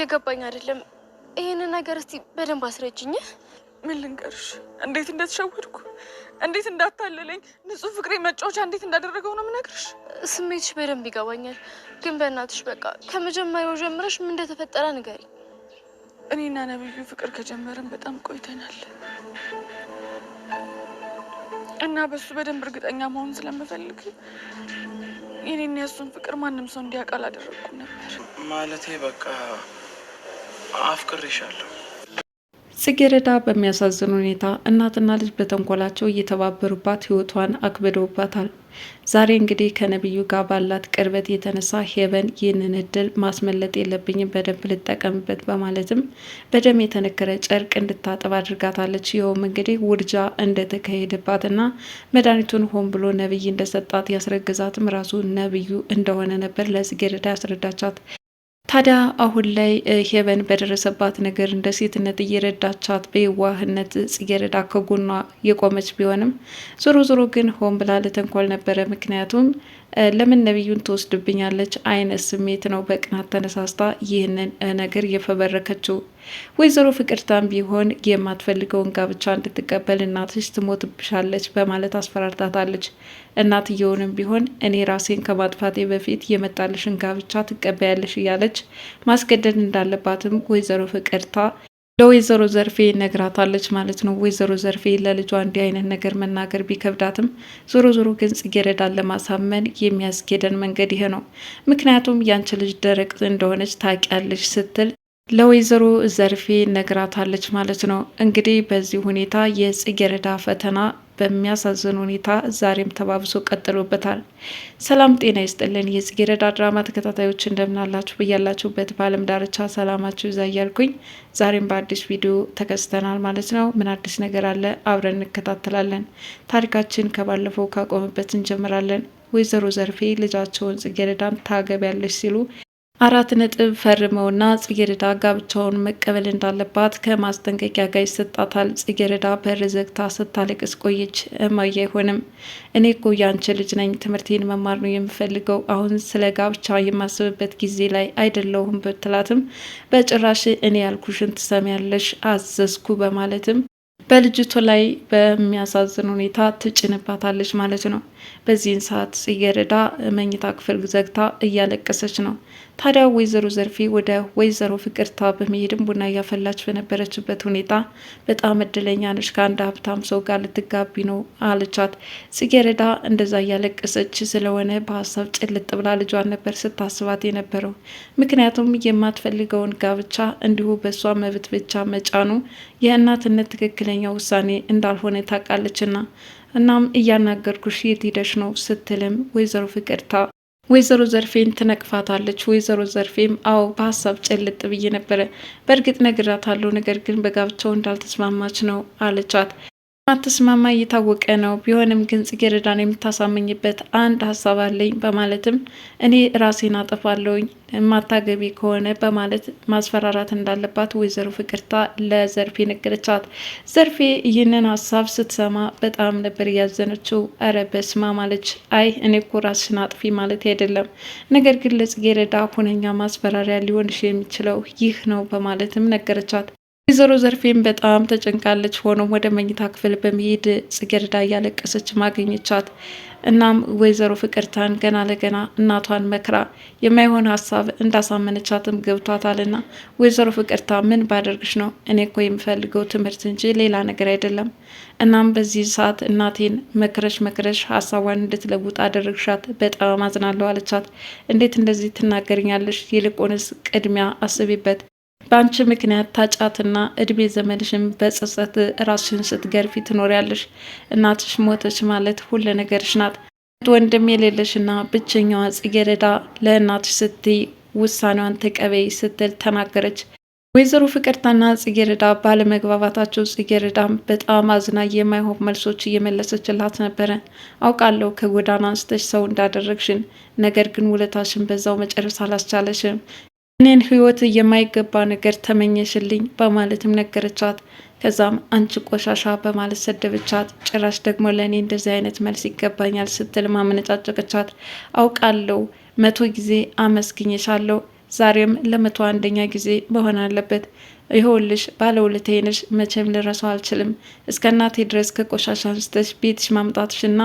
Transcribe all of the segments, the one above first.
የገባኝ አይደለም። ይሄን ነገር እስቲ በደንብ አስረጅኝ። ምን ልንገርሽ? እንዴት እንደተሸወድኩ፣ እንዴት እንዳታለለኝ፣ ንጹህ ፍቅሬ መጫወቻ እንዴት እንዳደረገው ነው የምነግርሽ። ስሜትሽ በደንብ ይገባኛል፣ ግን በእናትሽ በቃ ከመጀመሪያው ጀምረሽ ምን እንደተፈጠረ ንገሪ። እኔና ነብዩ ፍቅር ከጀመረን በጣም ቆይተናል እና በሱ በደንብ እርግጠኛ መሆን ስለምፈልግ የኔና የሱን ፍቅር ማንም ሰው እንዲያውቅ አላደረኩም ነበር። ማለቴ በቃ አፍቅሬሻለሁ። ጽጌረዳ በሚያሳዝን ሁኔታ እናትና ልጅ በተንኮላቸው እየተባበሩባት ህይወቷን አክብደውባታል። ዛሬ እንግዲህ ከነብዩ ጋር ባላት ቅርበት የተነሳ ሄቨን ይህንን እድል ማስመለጥ የለብኝም በደንብ ልጠቀምበት በማለትም በደም የተነከረ ጨርቅ እንድታጠብ አድርጋታለች። ይኸውም እንግዲህ ውርጃ እንደተካሄደባትና መድኃኒቱን ሆን ብሎ ነብይ እንደሰጣት ያስረግዛትም ራሱ ነብዩ እንደሆነ ነበር ለጽጌረዳ ያስረዳቻት። ታዲያ አሁን ላይ ሄቨን በደረሰባት ነገር እንደ ሴትነት እየረዳቻት በየዋህነት ጽጌረዳ ከጎኗ የቆመች ቢሆንም ዞሮ ዞሮ ግን ሆን ብላ ለተንኮል ነበረ። ምክንያቱም ለምን ነብዩን ትወስድብኛለች አይነት ስሜት ነው በቅናት ተነሳስታ ይህንን ነገር እየፈበረከችው። ወይዘሮ ፍቅርታም ቢሆን የማትፈልገውን ጋብቻ እንድትቀበል እናትሽ ትሞትብሻለች በማለት አስፈራርታታለች። እናትየውንም ቢሆን እኔ ራሴን ከማጥፋቴ በፊት የመጣልሽን ጋብቻ ትቀበያለሽ እያለች ማስገደድ እንዳለባትም ወይዘሮ ፍቅርታ ለወይዘሮ ዘርፌ ነግራታለች ማለት ነው። ወይዘሮ ዘርፌ ለልጇ እንዲህ አይነት ነገር መናገር ቢከብዳትም ዞሮ ዞሮ ግን ጽጌረዳን ለማሳመን የሚያስኬደን መንገድ ይሄ ነው። ምክንያቱም ያንቺ ልጅ ደረቅ እንደሆነች ታውቂያለሽ ስትል ለወይዘሮ ዘርፌ ነግራታለች ማለት ነው። እንግዲህ በዚህ ሁኔታ የጽጌረዳ ፈተና በሚያሳዝን ሁኔታ ዛሬም ተባብሶ ቀጥሎበታል። ሰላም ጤና ይስጥልን የጽጌረዳ ድራማ ተከታታዮች እንደምናላችሁ በያላችሁበት በዓለም ዳርቻ ሰላማችሁ ይዛ እያልኩኝ ዛሬም በአዲስ ቪዲዮ ተከስተናል ማለት ነው። ምን አዲስ ነገር አለ? አብረን እንከታተላለን። ታሪካችን ከባለፈው ካቆምበት እንጀምራለን። ወይዘሮ ዘርፌ ልጃቸውን ጽጌረዳን ታገቢያለች ሲሉ 4 ነጥብ ፈርመውና ጽጌረዳ ጋብቻውን መቀበል እንዳለባት ከማስጠንቀቂያ ጋር ይሰጣታል። ጽጌረዳ በር ዘግታ ስታለቅስ ቆየች። እማዬ አይሆንም፣ እኔ እኮ ያንቺ ልጅ ነኝ፣ ትምህርቴን መማር ነው የምፈልገው፣ አሁን ስለ ጋብቻ የማስብበት ጊዜ ላይ አይደለሁም ብትላትም በጭራሽ እኔ ያልኩሽን ትሰሚያለሽ አዘዝኩ በማለትም በልጅቱ ላይ በሚያሳዝን ሁኔታ ትጭንባታለች ማለት ነው። በዚህን ሰዓት ጽጌረዳ መኝታ ክፍል ዘግታ እያለቀሰች ነው። ታዲያ ወይዘሮ ዘርፌ ወደ ወይዘሮ ፍቅርታ በመሄድም ቡና እያፈላች በነበረችበት ሁኔታ በጣም እድለኛ ነሽ፣ ከአንድ ሀብታም ሰው ጋር ልትጋቢ ነው አለቻት። ጽጌረዳ እንደዛ እያለቀሰች ስለሆነ በሀሳብ ጭልጥ ብላ ልጇን ነበር ስታስባት የነበረው። ምክንያቱም የማትፈልገውን ጋብቻ እንዲሁ በእሷ መብት ብቻ መጫኑ የእናትነት ትክክለኛ ውሳኔ እንዳልሆነ ታውቃለችና እናም እያናገርኩሽ የት ሄደሽ ነው ስትልም ወይዘሮ ፍቅርታ ወይዘሮ ዘርፌን ትነቅፋታለች። ወይዘሮ ዘርፌም አዎ በሀሳብ ጭልጥ ብዬ ነበረ፣ በእርግጥ ነግራታለሁ፣ ነገር ግን በጋብቻው እንዳልተስማማች ነው አለቻት። ማትስማማ እየታወቀ ነው፣ ቢሆንም ግን ጽጌረዳን የምታሳመኝበት አንድ ሀሳብ አለኝ በማለትም እኔ ራሴን አጠፋለሁኝ ማታገቢ ከሆነ በማለት ማስፈራራት እንዳለባት ወይዘሮ ፍቅርታ ለዘርፌ ነገረቻት። ዘርፌ ይህንን ሀሳብ ስትሰማ በጣም ነበር ያዘነችው። አረ በስማ ማለች። አይ እኔ እኮ ራስሽን አጥፊ ማለት አይደለም፣ ነገር ግን ለጽጌረዳ ሁነኛ ማስፈራሪያ ሊሆንሽ የሚችለው ይህ ነው በማለትም ነገረቻት። ወይዘሮ ዘርፌም በጣም ተጨንቃለች። ሆኖም ወደ መኝታ ክፍል በመሄድ ጽጌረዳ እያለቀሰች ማገኘቻት። እናም ወይዘሮ ፍቅርታን ገና ለገና እናቷን መክራ የማይሆን ሀሳብ እንዳሳመነቻትም ገብቷታልና ወይዘሮ ፍቅርታ ምን ባደርግሽ ነው? እኔ እኮ የምፈልገው ትምህርት እንጂ ሌላ ነገር አይደለም። እናም በዚህ ሰዓት እናቴን መክረሽ ሀሳቧን እንድትለውጥ አደረግሻት፣ በጣም አዝናለሁ አለቻት። እንዴት እንደዚህ ትናገርኛለሽ? ይልቁንስ ቅድሚያ አስቢበት፣ በአንቺ ምክንያት ታጫትና እድሜ ዘመንሽም በጸጸት ራስሽን ስትገርፊ ትኖሪያለሽ። እናትሽ ሞተች ማለት ሁሉ ነገርሽ ናት። ወንድም የሌለሽና ብቸኛዋ ጽጌረዳ ለእናትሽ ስትይ ውሳኔዋን ተቀበይ ስትል ተናገረች። ወይዘሮ ፍቅርታና ጽጌረዳ ባለመግባባታቸው ጽጌረዳም በጣም አዝና የማይሆን መልሶች እየመለሰችላት ነበረ። አውቃለሁ ከጎዳና አንስተሽ ሰው እንዳደረግሽን፣ ነገር ግን ውለታሽን በዛው መጨረስ አላስቻለሽም። እኔን ህይወት የማይገባ ነገር ተመኘሽልኝ በማለትም ነገረቻት። ከዛም አንቺ ቆሻሻ በማለት ሰደበቻት። ጭራሽ ደግሞ ለእኔ እንደዚህ አይነት መልስ ይገባኛል ስትል ማመነጫጨቀቻት። አውቃለሁ 100 ጊዜ አመስግኜሻለሁ፣ ዛሬም ለ101ኛ ጊዜ መሆን አለበት። ይኸውልሽ ባለውለታዬ ነሽ፣ መቼም ልረሳው አልችልም። እስከ እናቴ ድረስ ከቆሻሻ አንስተሽ ቤትሽ ማምጣትሽና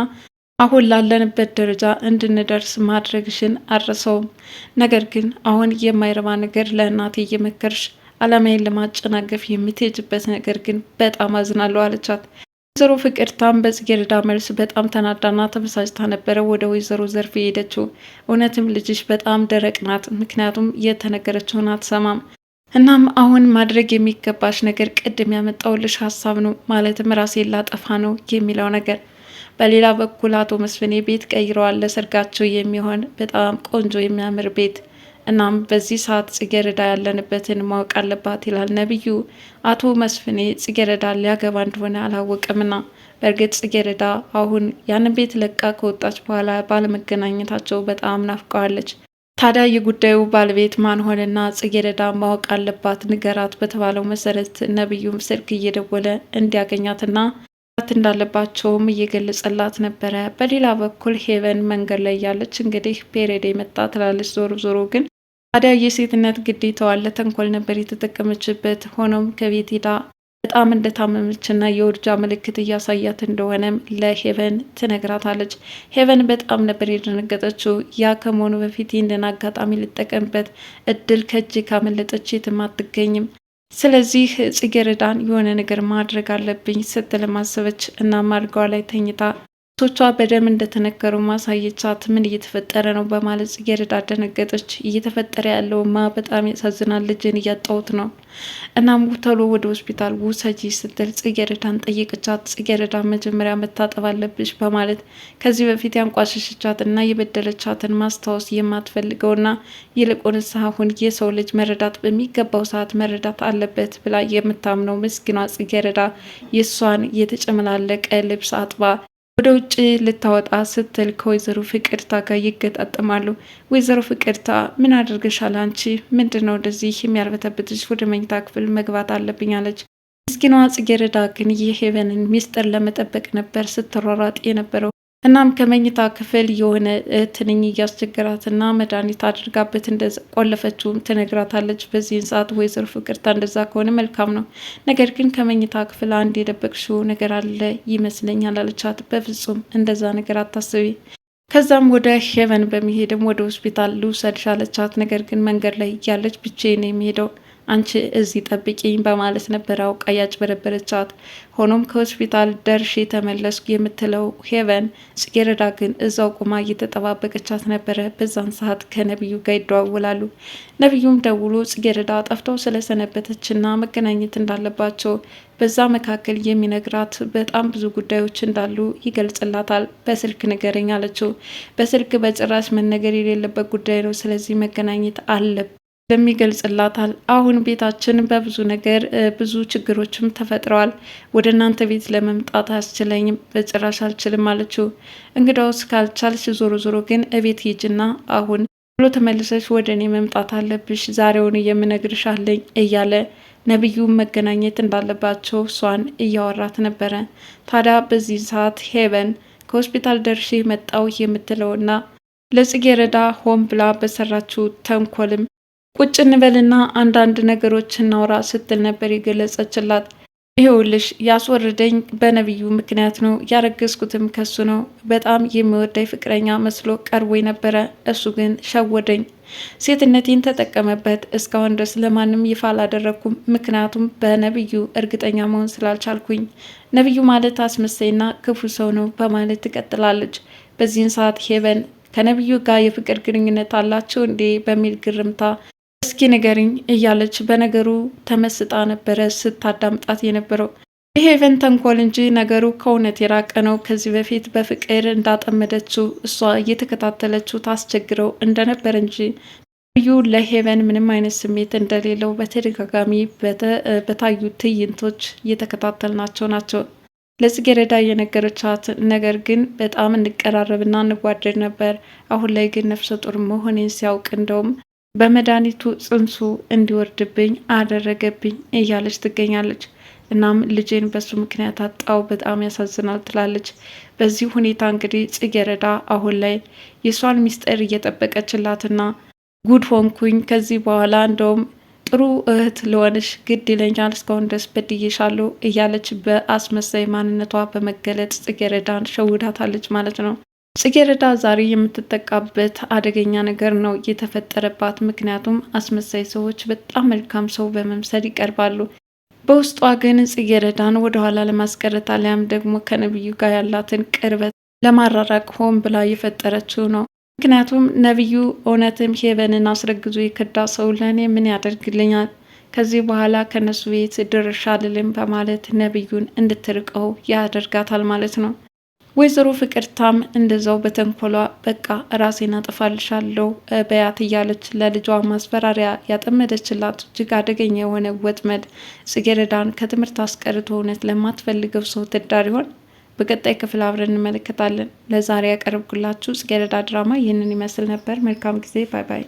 አሁን ላለንበት ደረጃ እንድንደርስ ማድረግሽን አልረሳውም። ነገር ግን አሁን የማይረባ ነገር ለእናቴ እየመከርሽ አላማዬን ለማጨናገፍ የምትሄጅበት ነገር ግን በጣም አዝናለሁ አለቻት። ወይዘሮ ፍቅርታም በጽጌረዳ መልስ በጣም ተናዳና ተበሳጭታ ነበረ ወደ ወይዘሮ ዘርፌ የሄደችው። እውነትም ልጅሽ በጣም ደረቅ ናት፣ ምክንያቱም የተነገረችውን አትሰማም። እናም አሁን ማድረግ የሚገባሽ ነገር ቅድም ያመጣውልሽ ሀሳብ ነው፣ ማለትም ራሴን ላጠፋ ነው የሚለው ነገር። በሌላ በኩል አቶ መስፍኔ ቤት ቀይረዋል፣ ለሰርጋቸው የሚሆን በጣም ቆንጆ የሚያምር ቤት። እናም በዚህ ሰዓት ጽጌረዳ ያለንበትን ማወቅ አለባት ይላል ነቢዩ። አቶ መስፍኔ ጽጌረዳ ሊያገባ እንደሆነ አላወቅምና፣ በእርግጥ ጽጌረዳ አሁን ያንን ቤት ለቃ ከወጣች በኋላ ባለመገናኘታቸው በጣም ናፍቀዋለች። ታዲያ የጉዳዩ ባለቤት ማን ሆነና ጽጌረዳ ማወቅ አለባት ንገራት በተባለው መሰረት ነቢዩም ስልክ እየደወለ እንዲያገኛትና እንዳለባቸውም እየገለጸላት ነበረ። በሌላ በኩል ሄቨን መንገድ ላይ ያለች እንግዲህ ፔሬድ መጣ ትላለች። ዞሮ ግን ታዲያ የሴትነት ግዴታዋን ለተንኮል ነበር የተጠቀመችበት። ሆኖም ከቤት ሄዳ በጣም እንደታመመችና የውርጃ ምልክት እያሳያት እንደሆነም ለሄቨን ትነግራታለች። ሄቨን በጣም ነበር የደነገጠችው። ያ ከመሆኑ በፊት ይህንን አጋጣሚ ልጠቀምበት፣ እድል ከእጅ ካመለጠች የትም አትገኝም። ስለዚህ ጽጌረዳን የሆነ ነገር ማድረግ አለብኝ ስትል ማሰበች እና አልጋዋ ላይ ተኝታ ቶቿ በደም እንደተነከሩ ማሳየቻት። ምን እየተፈጠረ ነው በማለት ጽጌረዳ ደነገጠች። እየተፈጠረ ያለውማ በጣም ያሳዝናል፣ ልጅን እያጣሁት ነው። እናም ቶሎ ወደ ሆስፒታል ውሰጂ ስትል ጽጌረዳን ጠየቀቻት። ጽጌረዳ መጀመሪያ መታጠብ አለብሽ በማለት ከዚህ በፊት ያንቋሸሸቻትና የበደለቻትን ማስታወስ የማትፈልገውና ይልቁንስ አሁን የሰው ልጅ መረዳት በሚገባው ሰዓት መረዳት አለበት ብላ የምታምነው ምስኪኗ ጽጌረዳ የእሷን የተጨመላለቀ ልብስ አጥባ ወደ ውጭ ልታወጣ ስትል ከወይዘሮ ፍቅርታ ጋር ይገጣጠማሉ። ወይዘሮ ፍቅርታ ምን አድርገሻል? አንቺ ምንድን ነው እንደዚህ የሚያርበተብትሽ? ወደ መኝታ ክፍል መግባት አለብኝ አለች። ምስኪኗ ጽጌረዳ ግን የሄቨንን ሚስጥር ለመጠበቅ ነበር ስትሯሯጥ የነበረው። እናም ከመኝታ ክፍል የሆነ ትንኝ እያስቸገራትና መድኃኒት አድርጋበት እንደዛ ቆለፈችውም ትነግራታለች። በዚህን ሰዓት ወይዘሮ ፍቅርታ እንደዛ ከሆነ መልካም ነው፣ ነገር ግን ከመኝታ ክፍል አንድ የደበቅሽው ነገር አለ ይመስለኛል አለቻት። በፍጹም እንደዛ ነገር አታስቢ። ከዛም ወደ ሄቨን በሚሄድም ወደ ሆስፒታል ልውሰድሽ አለቻት። ነገር ግን መንገድ ላይ እያለች ብቻዬን ነው የሚሄደው፣ አንቺ እዚህ ጠብቂኝ በማለት ነበር አውቃ ያጭበረበረቻት። ሆኖም ከሆስፒታል ደርሼ ተመለስኩ የምትለው ሄቨን ጽጌረዳ ግን እዛው ቁማ እየተጠባበቀቻት ነበረ። በዛን ሰዓት ከነቢዩ ጋር ይደዋወላሉ። ነቢዩም ደውሎ ጽጌረዳ ጠፍተው ስለሰነበተችና መገናኘት እንዳለባቸው በዛ መካከል የሚነግራት በጣም ብዙ ጉዳዮች እንዳሉ ይገልጽላታል። በስልክ ንገረኝ አለችው። በስልክ በጭራሽ መነገር የሌለበት ጉዳይ ነው፣ ስለዚህ መገናኘት አለብን ለሚገልጽላታል። አሁን ቤታችን በብዙ ነገር ብዙ ችግሮችም ተፈጥረዋል። ወደ እናንተ ቤት ለመምጣት አያስችለኝም፣ በጭራሽ አልችልም አለችው። እንግዳውስ ካልቻልሽ ዞሮ ግን እቤት ሂጅና አሁን ብሎ ተመልሰሽ ወደ እኔ መምጣት አለብሽ፣ ዛሬውን የምነግርሻለኝ እያለ ነቢዩ መገናኘት እንዳለባቸው እሷን እያወራት ነበረ። ታዲያ በዚህ ሰዓት ሄቨን ከሆስፒታል ደርሼ መጣው የምትለውና ለጽጌረዳ ሆን ብላ በሰራችው ተንኮልም ቁጭ እንበልና አንዳንድ ነገሮች እናውራ ስትል ነበር የገለጸችላት። ይኸውልሽ ያስወረደኝ በነቢዩ ምክንያት ነው፣ ያረገዝኩትም ከሱ ነው። በጣም የሚወደኝ ፍቅረኛ መስሎ ቀርቦኝ ነበረ፣ እሱ ግን ሸወደኝ። ሴትነቴን ተጠቀመበት። እስካሁን ድረስ ለማንም ይፋ አላደረግኩም፣ ምክንያቱም በነቢዩ እርግጠኛ መሆን ስላልቻልኩኝ። ነቢዩ ማለት አስመሳይና ክፉ ሰው ነው በማለት ትቀጥላለች። በዚህን ሰዓት ሄቨን ከነቢዩ ጋር የፍቅር ግንኙነት አላቸው እንዴ በሚል ግርምታ እስኪ ንገሪኝ እያለች በነገሩ ተመስጣ ነበረ ስታዳምጣት የነበረው። የሄቨን ተንኮል እንጂ ነገሩ ከእውነት የራቀ ነው። ከዚህ በፊት በፍቅር እንዳጠመደችው እሷ እየተከታተለችው ታስቸግረው እንደነበር እንጂ ነቢዩ ለሄቨን ምንም አይነት ስሜት እንደሌለው በተደጋጋሚ በታዩ ትዕይንቶች እየተከታተልናቸው ናቸው። ለጽጌረዳ የነገረቻት ነገር ግን በጣም እንቀራረብና እንጓደድ ነበር። አሁን ላይ ግን ነፍሰ ጡር መሆኔን ሲያውቅ እንደውም በመድኃኒቱ ጽንሱ እንዲወርድብኝ አደረገብኝ እያለች ትገኛለች። እናም ልጄን በሱ ምክንያት አጣው፣ በጣም ያሳዝናል ትላለች። በዚህ ሁኔታ እንግዲህ ጽጌረዳ አሁን ላይ የሷን ሚስጥር እየጠበቀችላትና ጉድ ሆንኩኝ፣ ከዚህ በኋላ እንደውም ጥሩ እህት ልሆንሽ ግድ ይለኛል፣ እስካሁን ድረስ በድዬሻለሁ እያለች በአስመሳይ ማንነቷ በመገለጽ ጽጌረዳን ሸውዳታለች ማለት ነው። ጽጌረዳ ዛሬ የምትጠቃበት አደገኛ ነገር ነው የተፈጠረባት። ምክንያቱም አስመሳይ ሰዎች በጣም መልካም ሰው በመምሰል ይቀርባሉ። በውስጧ ግን ጽጌረዳን ወደኋላ ለማስቀረት አሊያም ደግሞ ከነብዩ ጋር ያላትን ቅርበት ለማራራቅ ሆን ብላ የፈጠረችው ነው። ምክንያቱም ነብዩ እውነትም ሄቨንን አስረግዞ የከዳ ሰው ለእኔ ምን ያደርግልኛል? ከዚህ በኋላ ከነሱ ቤት ድርሻ አልልም በማለት ነብዩን እንድትርቀው ያደርጋታል ማለት ነው። ወይዘሮ ፍቅርታም እንደዛው በተንኮሏ በቃ ራሴን አጠፋልሻለሁ በያት እያለች ለልጇ ማስፈራሪያ ያጠመደችላት እጅግ አደገኛ የሆነ ወጥመድ ጽጌረዳን ከትምህርት አስቀርቶ እውነት ለማትፈልገው ሰው ትዳር ይሆን? በቀጣይ ክፍል አብረን እንመለከታለን። ለዛሬ ያቀረብኩላችሁ ጽጌረዳ ድራማ ይህንን ይመስል ነበር። መልካም ጊዜ። ባይ ባይ።